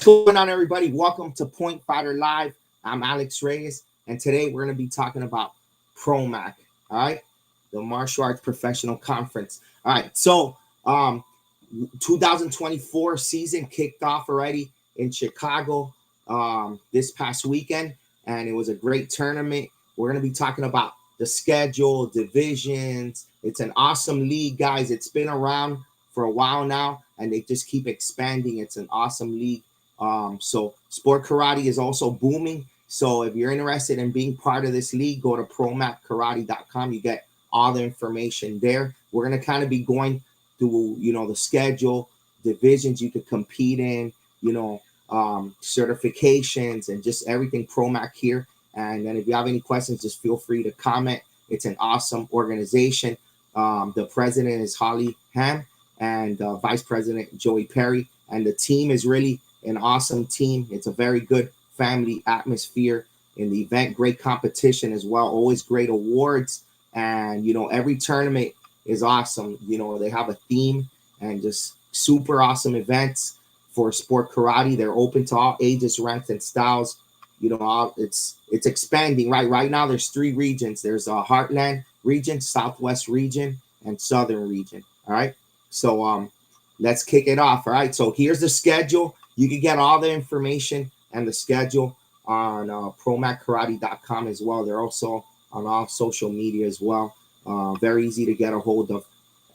Going on, everybody? Welcome to Point Fighter Live. I'm Alex Reyes, and today we're going to be talking about ProMac. All right, the Martial Arts Professional Conference. All right, so 2024 season kicked off already in Chicago this past weekend, and it was a great tournament. We're going to be talking about the schedule, divisions. It's an awesome league, guys. It's been around for a while now, and they just keep expanding. It's an awesome league. So sport karate is also booming. So if you're interested in being part of this league, go to promackarate.com. You get all the information there. We're going to kind of be going through, the schedule, divisions you could compete in, certifications, and just everything Promac here. And then if you have any questions, just feel free to comment. It's an awesome organization. The president is Holly Ham and Vice President Joey Perry. And the team is really an awesome team. It's a very good family atmosphere in the event. Great competition as well. Always great awards. And, every tournament is awesome. They have a theme and just super awesome events for sport karate. They're open to all ages, ranks, and styles. It's expanding, right? Right now, there's three regions. There's a Heartland region, Southwest region, and Southern region. All right. So let's kick it off. All right. So here's the schedule. You can get all the information and the schedule on promackarate.com as well. They're also on all social media as well. Very easy to get a hold of.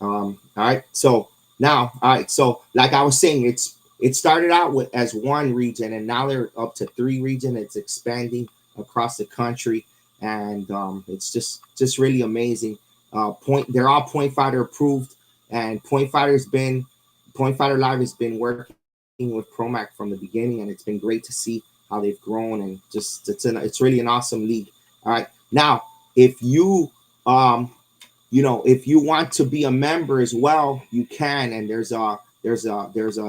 All right. So now, all right. So like I was saying, it started out as one region, and now they're up to three regions. It's expanding across the country, and it's just really amazing. They're all Point Fighter approved, and Point Fighter Live has been working with Promac from the beginning, and it's been great to see how they've grown, and just it's really an awesome league. All right. Now, if you if you want to be a member as well, you can. And there's a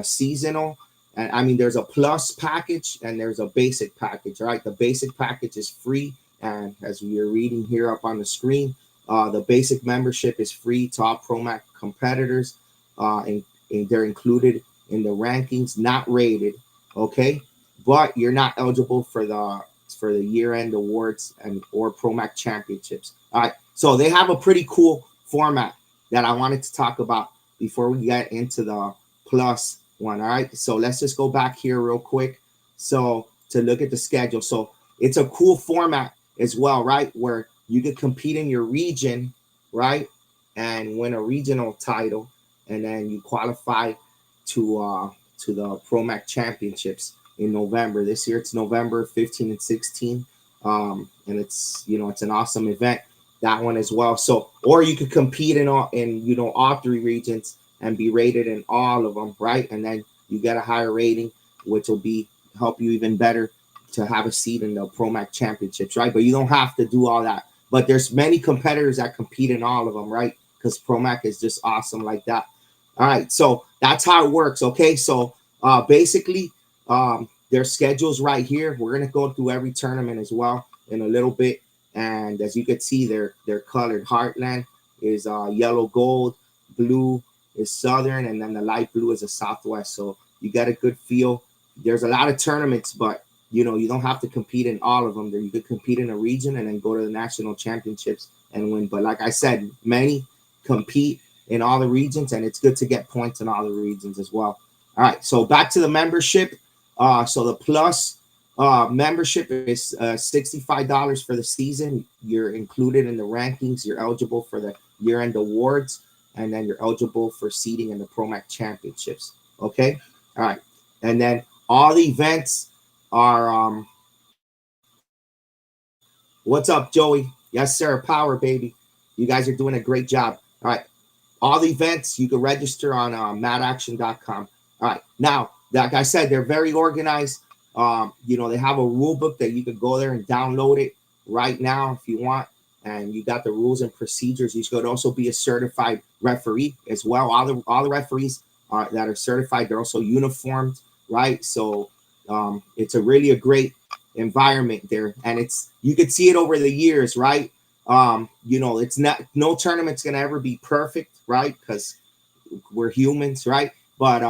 seasonal, and there's a plus package and there's a basic package. All right, the basic package is free, and as we are reading here up on the screen, the basic membership is free to all Promac competitors, and they're included in the rankings, not rated. Okay, but you're not eligible for the year-end awards and or Promac championships. All right, so they have a pretty cool format that I wanted to talk about before we get into the plus one. All right, so let's just go back here real quick. So to look at the schedule, so it's a cool format as well, right? Where you could compete in your region, right, and win a regional title, and then you qualify to the Promac championships in November. This year it's November 15 and 16. And it's an awesome event, that one as well. So, or you could compete in all three regions and be rated in all of them, right? And then you get a higher rating, which will help you even better to have a seat in the Promac championships, right? But you don't have to do all that. But there's many competitors that compete in all of them, right? Because Promac is just awesome like that. All right, so that's how it works. Okay, so basically, their schedules right here. We're gonna go through every tournament as well in a little bit, and as you can see, they're colored. Heartland is yellow gold, blue is Southern, and then the light blue is a Southwest. So you get a good feel. There's a lot of tournaments, but you don't have to compete in all of them. You could compete in a region and then go to the national championships and win. But like I said, many compete in all the regions, and it's good to get points in all the regions as well. All right, so back to the membership. So the plus membership is $65 for the season. You're included in the rankings. You're eligible for the year-end awards, and then you're eligible for seating in the Promac championships. Okay, all right, and then all the events are. What's up, Joey? Yes, sir. Power, baby. You guys are doing a great job. All right. All the events, you can register on madaction.com. All right. Now, like I said, they're very organized. They have a rule book that you can go there and download it right now if you want. And you got the rules and procedures. You should also be a certified referee as well. All the referees that are certified, they're also uniformed, right? So it's a great environment there, and you could see it over the years, right? It's not, no tournament's gonna ever be perfect, right? Because we're humans, right? But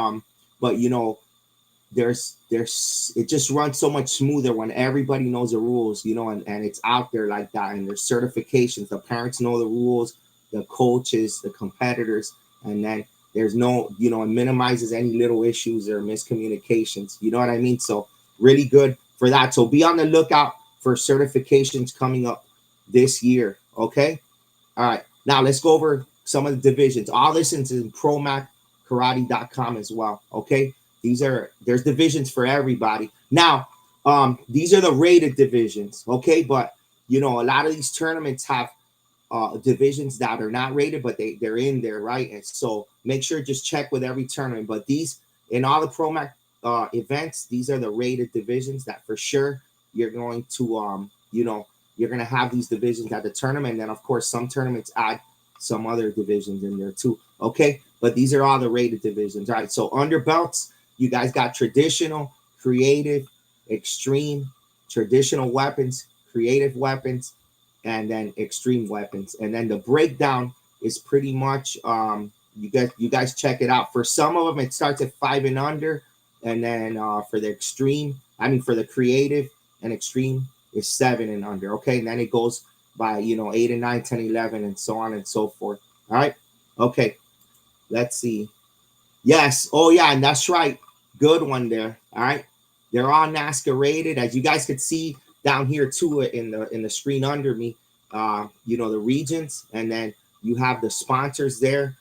it just runs so much smoother when everybody knows the rules, you know, and it's out there like that. And there's certifications. The parents know the rules, the coaches, the competitors, and then there's no, you know, it minimizes any little issues or miscommunications. You know what I mean? So really good for that. So be on the lookout for certifications coming up this year. Okay. All right. Now let's go over some of the divisions. All this is in ProMacKarate.com as well. Okay. There's divisions for everybody. Now, these are the rated divisions. Okay. But, you know, a lot of these tournaments have divisions that are not rated, but they're in there, right? And so make sure just check with every tournament. But these, in all the ProMac events, these are the rated divisions that for sure you're going to, you know, you're going to have these divisions at the tournament. And then, of course, some tournaments add some other divisions in there too. Okay. But these are all the rated divisions. All right. So under belts, you guys got traditional, creative, extreme, traditional weapons, creative weapons, and then extreme weapons. And then the breakdown is pretty much you guys check it out. For some of them, it starts at 5 and under. And then for the extreme, for the creative and extreme is 7 and under. Okay. And then it goes by, you know, 8 and 9, 10, 11, and so on and so forth. All right. Okay. Let's see. Yes. Oh, yeah. And that's right. Good one there. All right. They're all NASCAR rated. As you guys could see down here too in the screen under me, you know, the regions, and then you have the sponsors there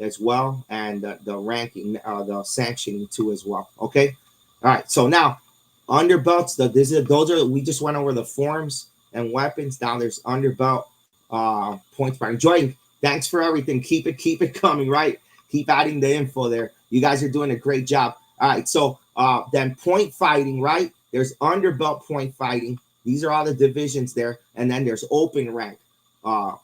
as well, and the ranking, the sanctioning too as well. Okay. All right. So now underbelts, we just went over the forms and weapons. Now there's underbelt points by Jordan. Thanks for everything. Keep it coming, right? Keep adding the info there. You guys are doing a great job. All right. So then point fighting, right? There's underbelt point fighting. These are all the divisions there. And then there's open rank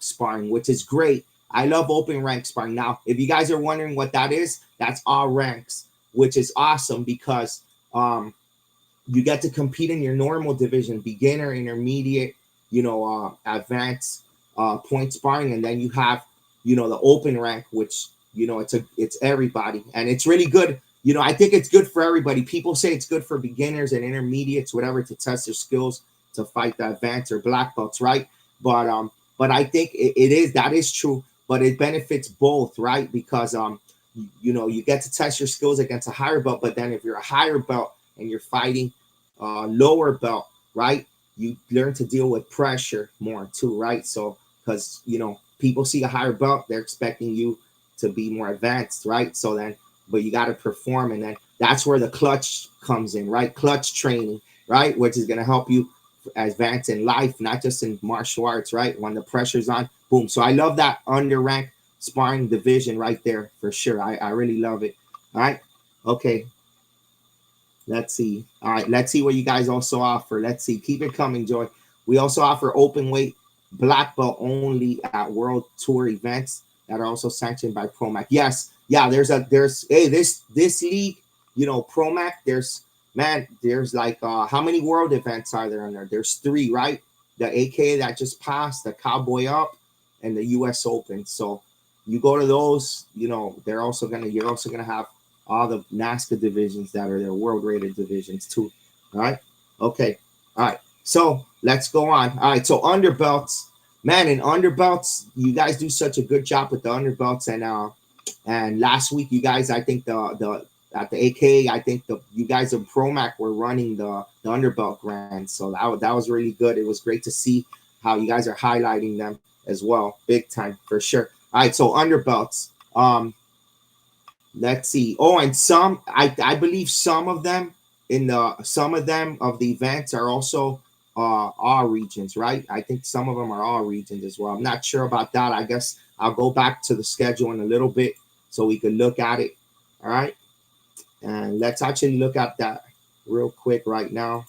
sparring, which is great. I love open rank sparring. Now, if you guys are wondering what that is, that's all ranks, which is awesome because you get to compete in your normal division, beginner, intermediate, you know, advanced point sparring. And then you have, you know, the open rank, which, you know, it's everybody. And it's really good. You know, I think it's good for everybody. People say it's good for beginners and intermediates, whatever, to test their skills to fight the advanced or black belts, right? But I think that is true, but it benefits both, right? Because you know, you get to test your skills against a higher belt, but then if you're a higher belt and you're fighting lower belt, right, you learn to deal with pressure more too, right? So because, you know, people see a higher belt, they're expecting you to be more advanced, right? So then, but you got to perform, and then that's where the clutch comes in, right? Clutch training, right? Which is going to help you advance in life, not just in martial arts, right? When the pressure's on, boom. So I love that under-ranked sparring division right there for sure. I really love it. All right. Okay. Let's see. All right. Let's see what you guys also offer. Let's see. Keep it coming, Joy. We also offer open weight black belt only at World Tour events that are also sanctioned by ProMac. Yes. Yeah. There's this league, you know, ProMac, there's like how many world events are there on there? There's 3, right? The AKA that just passed, the Cowboy Up, and the US Open. So you go to those, you know, you're also gonna have all the NASCAR divisions that are their world rated divisions too. All right. Okay. All right. So let's go on. All right. So underbelts, man, in underbelts, you guys do such a good job with the underbelts. And last week, you guys, I think at the AK, I think you guys of ProMac were running the underbelt grand. So that was really good. It was great to see how you guys are highlighting them as well. Big time for sure. All right. So underbelts. Let's see. Oh, and I believe some of them of the events are also all regions, right? I think some of them are all regions as well. I'm not sure about that. I guess I'll go back to the schedule in a little bit so we can look at it. All right. And let's actually look at that real quick right now.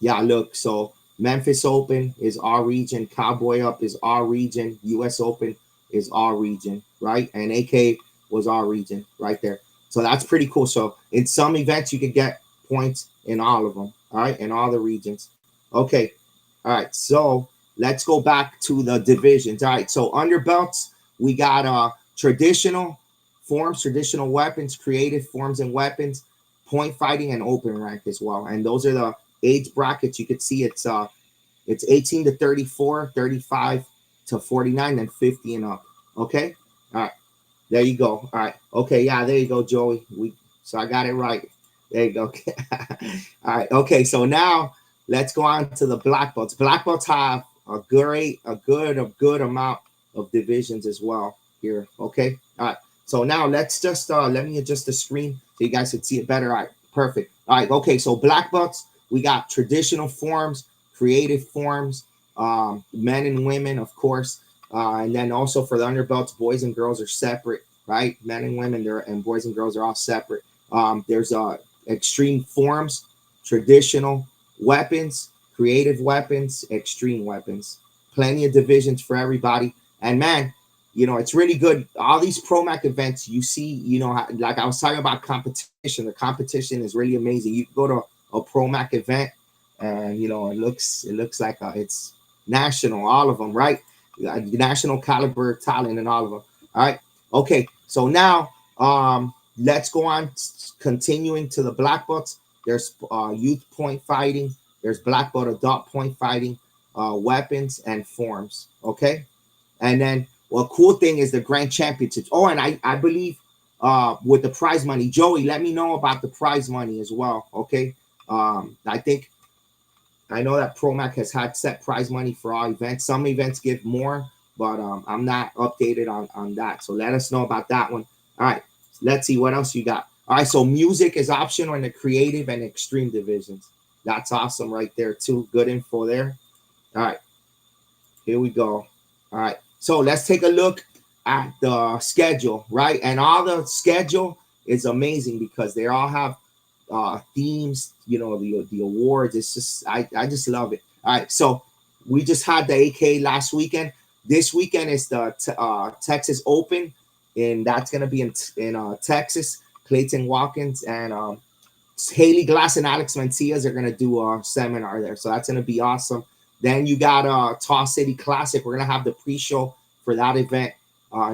Yeah, look. So Memphis Open is our region. Cowboy Up is our region. US Open is our region, right? And AK was our region right there. So that's pretty cool. So in some events, you can get points in all of them, all right? In all the regions. Okay. All right. So let's go back to the divisions. All right. So underbelts, we got traditional, forms, traditional weapons, creative forms and weapons, point fighting, and open rank as well. And those are the age brackets. You could see it's 18 to 34, 35 to 49, and 50 and up. Okay. All right. There you go. All right. Okay. Yeah. There you go, Joey. So I got it right. There you go. Okay. All right. Okay. So now let's go on to the black belts. Black belts have a good amount of divisions as well here. Okay. All right. So now let's just let me adjust the screen so you guys can see it better. All right. Perfect. All right. Okay. So black belts, we got traditional forms, creative forms, men and women, of course. And then also for the underbelts, boys and girls are separate, right? Men and women and boys and girls are all separate. There's extreme forms, traditional weapons, creative weapons, extreme weapons. Plenty of divisions for everybody. And man, it's really good. All these ProMac events, you see, like I was talking about competition. The competition is really amazing. You go to a ProMac event, and it looks like it's national, all of them, right? National caliber talent and all of them. All right. Okay. So now let's go on, continuing to the black belts. There's youth point fighting. There's black belt adult point fighting, weapons and forms. Okay. And then cool thing is the grand championships. Oh, and I believe with the prize money, Joey, let me know about the prize money as well. Okay. I know that ProMac has had set prize money for all events. Some events give more, but I'm not updated on that. So let us know about that one. All right, let's see what else you got. All right, so music is optional in the creative and extreme divisions. That's awesome right there too. Good info there. All right, here we go. All right, so let's take a look at the schedule, right? And all the schedule is amazing because they all have themes, the awards. It's just I just love it. All right, so we just had the AK last weekend. This weekend is the Texas Open, and that's gonna be in Texas. Clayton Watkins and Haley Glass and Alex Mencias are gonna do a seminar there, so that's gonna be awesome. Then you got Taw City Classic. We're gonna have the pre-show for that event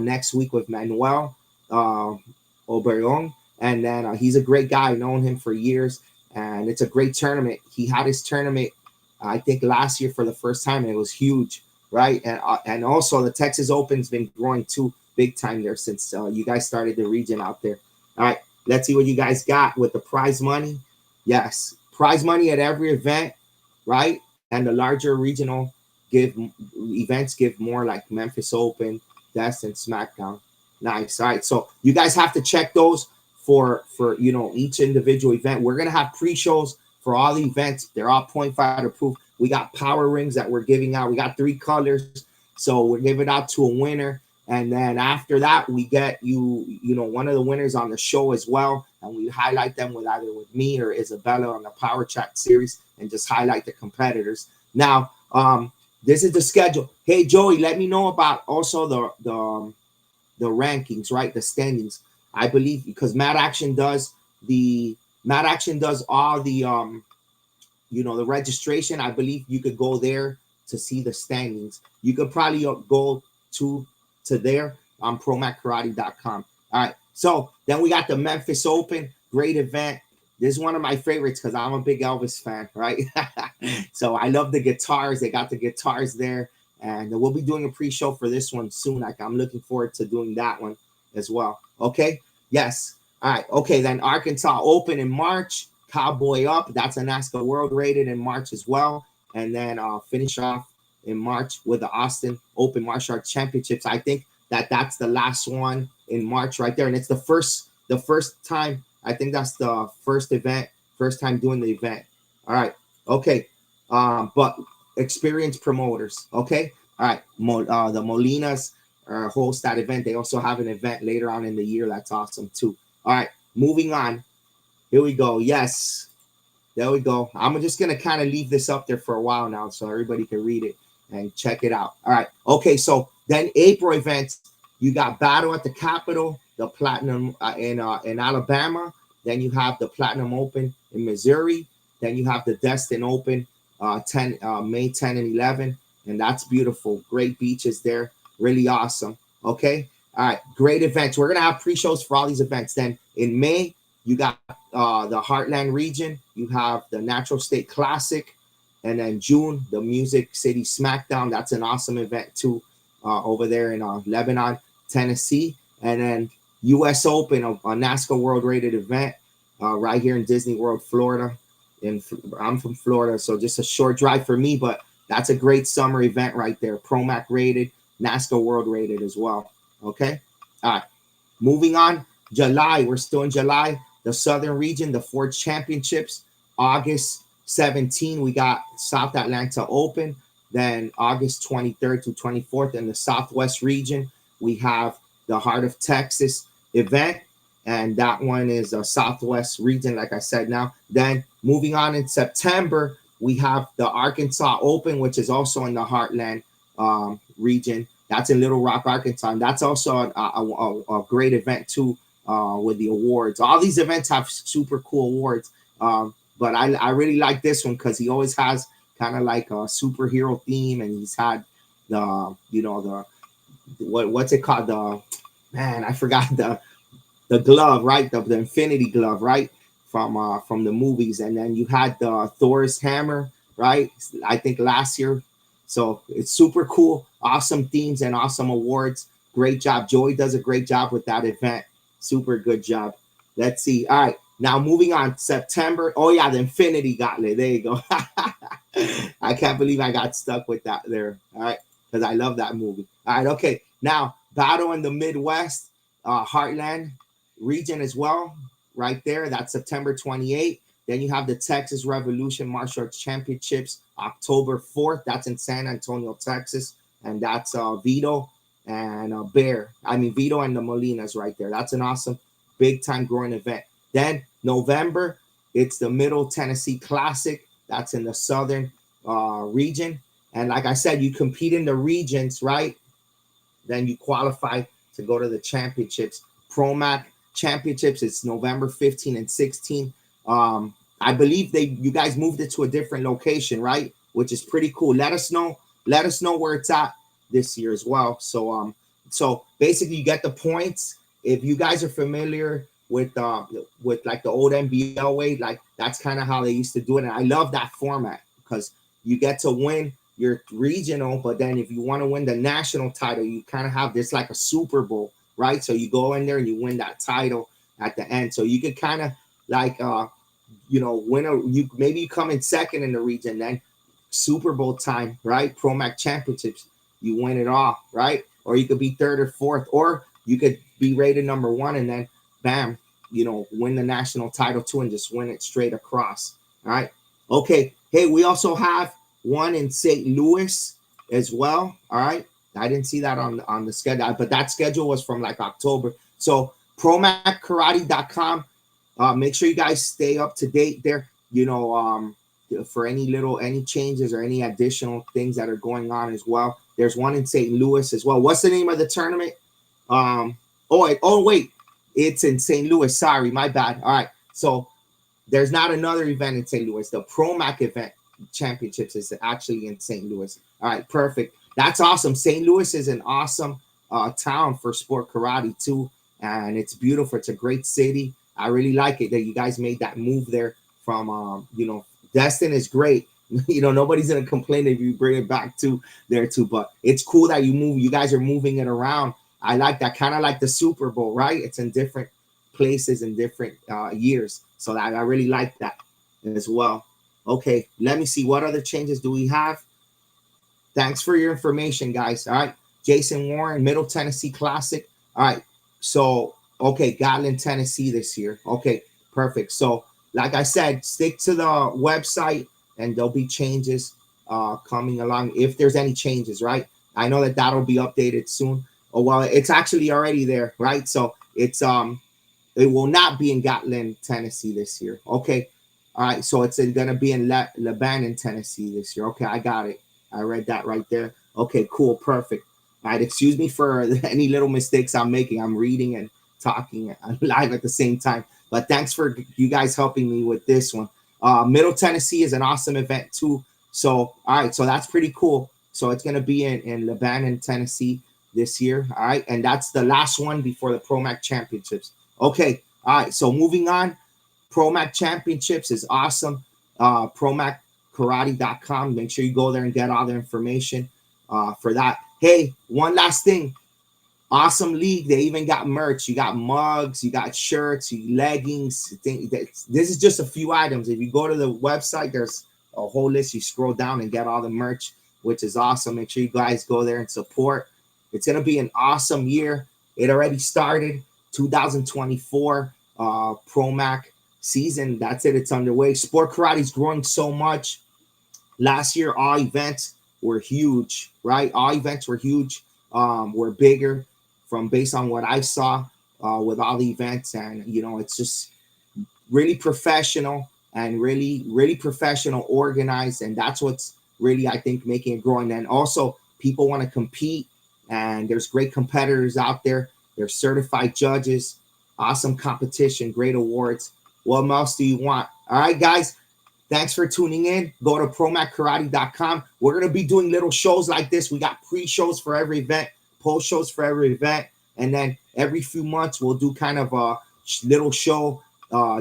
next week with Manuel Obregon. And then he's a great guy. I've known him for years, and it's a great tournament. He had his tournament, I think, last year for the first time, and it was huge, right? And also the Texas Open's been growing too, big time there since you guys started the region out there. All right, let's see what you guys got with the prize money. Yes, prize money at every event, right? And the larger regional events give more, like Memphis Open, Destin, SmackDown. Nice. All right, so you guys have to check those for each individual event. We're gonna have pre-shows for all the events. They're all point fighter proof. We got power rings that we're giving out. We got 3 colors, so we're giving out to a winner. And then after that, we get one of the winners on the show as well, and we highlight them with either with me or Isabella on the Power Chat series, and just highlight the competitors. Now, this is the schedule. Hey Joey, let me know about also the rankings, right? The standings. I believe because Mad Action does all the the registration. I believe you could go there to see the standings. You could probably go to there on promackarate.com. All right. So then we got the Memphis Open, great event. This is one of my favorites because I'm a big Elvis fan, right? So I love the guitars. They got the guitars there, and we'll be doing a pre-show for this one soon. Like I'm looking forward to doing that one as well. Okay. Yes. All right. Okay. Then Arkansas Open in March. Cowboy Up. That's a NASCAR World Rated in March as well. And then finish off in March with the Austin Open Martial Arts Championships. I think that's the last one in March right there, and it's the first time. I think that's the first time doing the event. All right. Okay. But experienced promoters. Okay. All right. The Molinas host that event. They also have an event later on in the year. That's awesome too. All right, moving on. Here we go. Yes, there we go. I'm just gonna kind of leave this up there for a while now, so everybody can read it and check it out. All right. Okay. So then April events. You got Battle at the Capitol, the Platinum in Alabama. Then you have the Platinum Open in Missouri. Then you have the Destin Open, May 10 and 11, and that's beautiful. Great beaches there. Really awesome. Okay. All right, great events. We're gonna have pre-shows for all these events. Then in May, you got the Heartland region. You have the Natural State Classic, and then June, the Music City Smackdown. That's an awesome event too, over there in Lebanon, Tennessee. And then U.S. Open, a NASCAR World Rated event, right here in Disney World, Florida. And I'm from Florida, so just a short drive for me, but that's a great summer event right there. ProMac rated, NASCAR World Rated as well. Okay. All right. Moving on. July. We're still in July. The Southern region, the Ford Championships. August 17, we got South Atlanta Open. Then August 23rd to 24th in the Southwest region, we have the Heart of Texas event. And that one is a Southwest region, like I said now. Then moving on in September, we have the Arkansas Open, which is also in the Heartland region. That's in Little Rock, Arkansas. And that's also a great event too, with the awards. All these events have super cool awards. But I really like this one because he always has kind of like a superhero theme, and he's had the, you know, the what's it called? I forgot the glove, right? The Infinity Glove, right? From the movies. And then you had the Thor's hammer, right? I think last year. So it's super cool. Awesome themes and awesome awards. Great job. Joey does a great job with that event. Super good job. Let's see. All right. Now moving on. September. Oh yeah, the Infinity Gauntlet. There you go. I can't believe I got stuck with that there. All right. Because I love that movie. All right. Okay. Now, Battle in the Midwest, Heartland region as well. Right there. That's September 28th. Then you have the Texas Revolution Martial Arts Championships, October 4th. That's in San Antonio, Texas. And that's Vito and Vito and the Molinas right there. That's an awesome big time growing event. Then November, it's the Middle Tennessee Classic. That's in the Southern region. And like I said, you compete in the regions, right? Then you qualify to go to the championships. ProMac Championships, it's November 15 and 16. I believe you guys moved it to a different location, right? Which is pretty cool. Let us know where it's at this year as well. So basically you get the points. If you guys are familiar with like the old NBL way, like that's kind of how they used to do it. And I love that format because you get to win your regional, but then if you want to win the national title, you kind of have this like a Super Bowl, right? So you go in there and you win that title at the end. So you could kind of like maybe you come in second in the region, then Super Bowl time, right? ProMac Championships, you win it all, right? Or you could be third or fourth, or you could be rated number one and then bam, win the national title too and just win it straight across. All right. Okay. Hey, we also have one in St. Louis as well. All right. I didn't see that on the schedule, but that schedule was from like October. So ProMacKarate.com. Make sure you guys stay up to date there, for any changes or any additional things that are going on as well. There's one in St. Louis as well. What's the name of the tournament? Wait, it's in St. Louis. Sorry, my bad. All right. So there's not another event in St. Louis. The ProMac event championships is actually in St. Louis. All right, perfect. That's awesome. St. Louis is an awesome town for sport karate too. And it's beautiful. It's a great city. I really like it that you guys made that move there from, Destin is great. Nobody's going to complain if you bring it back to there too, but it's cool that you guys are moving it around. I like that, kind of like the Super Bowl, right? It's in different places in different years. So I really like that as well. Okay, let me see. What other changes do we have? Thanks for your information, guys. All right. Jason Warren, Middle Tennessee Classic. All right. So, okay, Gatlin, Tennessee this year. Okay, perfect. So, like I said, stick to the website and there'll be changes coming along if there's any changes, right? I know that'll be updated soon. Oh, well, it's actually already there, right? So it's it will not be in Gatlin, Tennessee this year. Okay. All right. So it's going to be in Lebanon, Tennessee this year. Okay, I got it. I read that right there. Okay, cool. Perfect. All right. Excuse me for any little mistakes I'm making. I'm reading and talking live at the same time. But thanks for you guys helping me with this one. Middle Tennessee is an awesome event too. So, all right. So that's pretty cool. So it's going to be in Lebanon, Tennessee. this year. All right, and that's the last one before the Pro Mac Championships. Okay, all right. So moving on, Pro Mac Championships is awesome. ProMacKarate.com. Make sure you go there and get all the information for that. Hey, one last thing. Awesome league. They even got merch. You got mugs, you got shirts, leggings. This is just a few items. If you go to the website, there's a whole list. You scroll down and get all the merch, which is awesome. Make sure you guys go there and support. It's going to be an awesome year. It already started. 2024 Pro Mac season. That's it. It's underway. Sport karate is growing so much. Last year, all events were huge, right? All events were huge, were bigger from based on what I saw with all the events. And, you know, it's just really professional and really professional, organized. And that's what's really, I think, making it growing. And also people want to compete, and there's great competitors out there. There's certified judges, awesome competition, great awards. What else do you want? All right, guys. Thanks for tuning in. Go to ProMacKarate.com. We're going to be doing little shows like this. We got pre-shows for every event, post-shows for every event. And then every few months, we'll do kind of a little show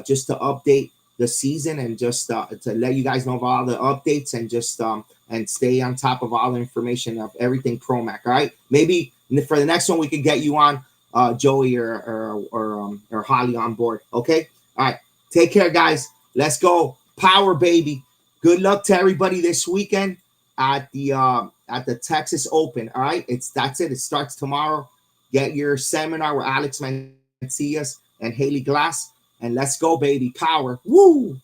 just to update the season and just to let you guys know of all the updates and just and stay on top of all the information of everything Pro Mac. All right. Maybe for the next one, we could get you on Joey or Holly on board. Okay. All right. Take care, guys. Let's go. Power, baby. Good luck to everybody this weekend at the Texas Open. All right. That's it. It starts tomorrow. Get your seminar with Alex Mancias and Haley Glass. And let's go, baby. Power. Woo.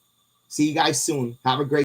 See you guys soon. Have a great